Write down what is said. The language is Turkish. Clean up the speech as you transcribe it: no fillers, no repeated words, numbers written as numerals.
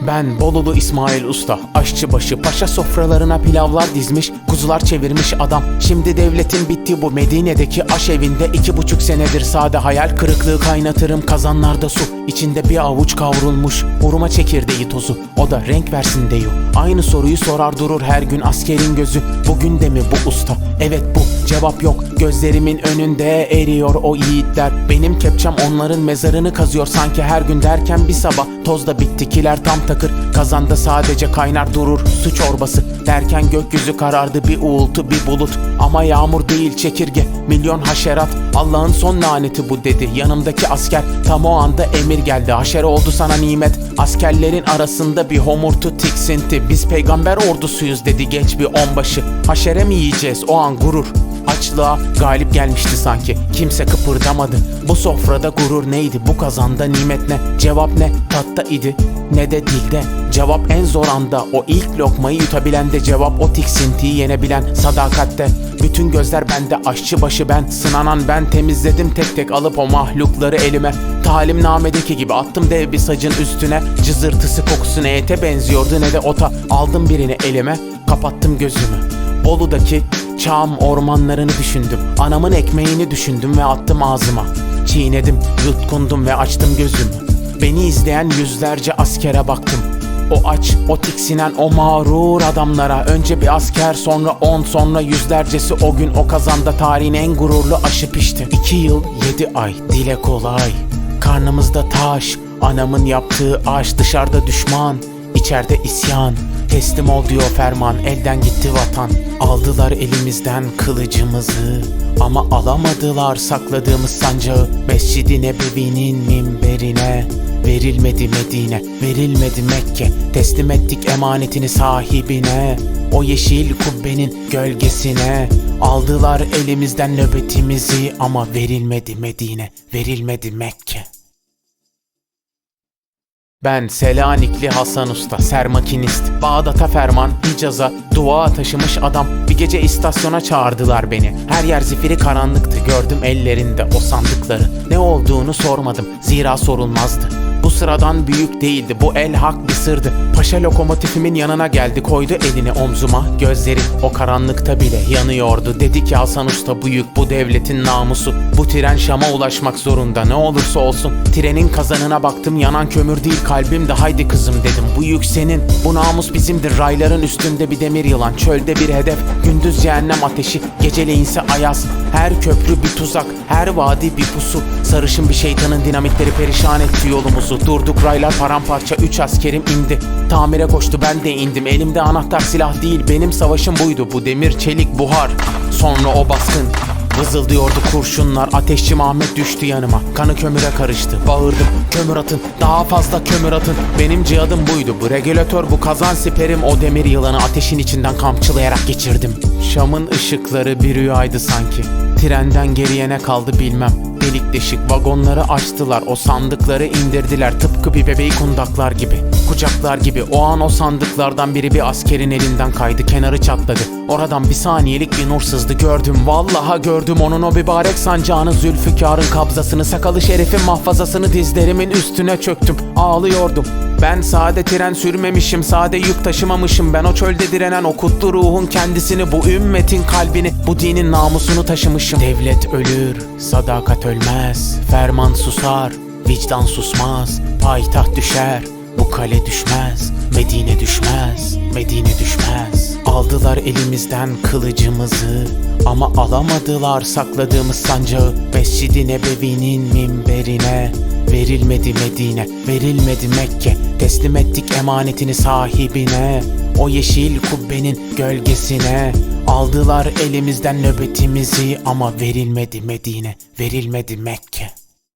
Ben Bolulu İsmail Usta, aşçıbaşı, paşa sofralarına pilavlar dizmiş, kuzular çevirmiş adam. Şimdi devletin bitti bu Medine'deki aşevinde, 2,5 senedir sade hayal kırıklığı kaynatırım kazanlarda su. İçinde bir avuç kavrulmuş hurma çekirdeği tozu, o da renk versin deyu. Aynı soruyu sorar durur her gün askerin gözü, bugün de mi bu usta? Evet bu, cevap yok. Gözlerimin önünde eriyor o yiğitler, benim kepçem onların mezarını kazıyor sanki her gün. Derken bir sabah tozda bittikiler tam takır, kazanda sadece kaynar durur su çorbası. Derken gökyüzü karardı, bir uğultu bir bulut, ama yağmur değil çekirge, milyon haşerat. Allah'ın son laneti bu dedi yanımdaki asker. Tam o anda emir geldi, haşere oldu sana nimet. Askerlerin arasında bir homurtu tiksinti, biz peygamber ordusuyuz dedi genç bir onbaşı. Haşere mi yiyeceğiz? O an gurur açlığa galip gelmişti sanki, kimse kıpırdamadı. Bu sofrada gurur neydi, bu kazanda nimet ne? Cevap ne tatta idi ne de dilde, cevap en zor anda. O ilk lokmayı yutabilen de, cevap o tiksintiyi yenebilen sadakatte. Bütün gözler bende, aşçıbaşı ben, sınanan ben. Temizledim tek tek alıp o mahlukları elime, talimnamedeki gibi attım dev bir sacın üstüne. Cızırtısı kokusu ne ete benziyordu ne de ota. Aldım birini elime, kapattım gözümü. Bolu'daki çam ormanlarını düşündüm, anamın ekmeğini düşündüm ve attım ağzıma. Çiğnedim, yutkundum ve açtım gözümü. Beni izleyen yüzlerce askere baktım. O aç, o tiksinen, o mağrur adamlara. Önce bir asker, sonra 10, sonra yüzlercesi. O gün o kazanda tarihin en gururlu aşı pişti. 2 yıl 7 ay, dile kolay. Karnımızda taş, anamın yaptığı aş. Dışarıda düşman, içeride isyan. Teslim ol diyor ferman, elden gitti vatan. Aldılar elimizden kılıcımızı, ama alamadılar sakladığımız sancağı. Mescid-i Nebevi'nin minberine verilmedi Medine, verilmedi Mekke. Teslim ettik emanetini sahibine, o yeşil kubbenin gölgesine. Aldılar elimizden nöbetimizi, ama verilmedi Medine, verilmedi Mekke. Ben Selanikli Hasan Usta, sermakinist. Bağdat'a ferman, Hicaz'a dua taşımış adam. Bir gece istasyona çağırdılar beni. Her yer zifiri karanlıktı, gördüm ellerinde o sandıkları. Ne olduğunu sormadım, zira sorulmazdı. Bu sıradan büyük değildi, bu el hak bir sırdı. Paşa lokomotifimin yanına geldi, koydu elini omzuma. Gözleri o karanlıkta bile yanıyordu. Dedi ki Hasan Usta, bu yük bu devletin namusu. Bu tren Şam'a ulaşmak zorunda, ne olursa olsun. Trenin kazanına baktım, yanan kömür değil kalbimde. Haydi kızım dedim, bu yük senin, bu namus bizimdir. Rayların üstünde bir demir yılan, çölde bir hedef. Gündüz cehennem ateşi, geceleyinse ayaz. Her köprü bir tuzak, her vadi bir pusu. Sarışın bir şeytanın dinamitleri perişan etti yolumuzu. Durduk raylar paramparça, 3 askerim indi. Tamire koştu, ben de indim. Elimde anahtar silah değil, benim savaşım buydu. Bu demir çelik buhar, sonra o baskın. Vızıldıyordu kurşunlar, ateşçi Mahmet düştü yanıma. Kanı kömüre karıştı, bağırdım kömür atın, daha fazla kömür atın. Benim cihadım buydu, bu regülatör, bu kazan siperim. O demir yılanı ateşin içinden kamçılayarak geçirdim. Şam'ın ışıkları bir rüyaydı sanki. Trenden geriye ne kaldı bilmem. Delik deşik vagonları açtılar, o sandıkları indirdiler. Tıpkı bir bebeği kundaklar gibi, kucaklar gibi. O an o sandıklardan biri bir askerin elinden kaydı, kenarı çatladı. Oradan bir saniyelik bir nur sızdı, gördüm, vallaha gördüm onun o mübarek sancağını. Zülfikar'ın kabzasını, sakalı şerifin mahfazasını. Dizlerimin üstüne çöktüm, ağlıyordum. Ben sade tren sürmemişim, sade yük taşımamışım. Ben o çölde direnen o kutlu ruhun kendisini, bu ümmetin kalbini, bu dinin namusunu taşımışım. Devlet ölür, sadakat ölmez. Ferman susar, vicdan susmaz. Payitaht düşer, bu kale düşmez. Medine düşmez, Medine düşmez. Aldılar elimizden kılıcımızı, ama alamadılar sakladığımız sancağı. Mescid-i Nebevi'nin minberine verilmedi Medine, verilmedi Mekke. Teslim ettik emanetini sahibine, o yeşil kubbenin gölgesine. Aldılar elimizden nöbetimizi, ama verilmedi Medine, verilmedi Mekke.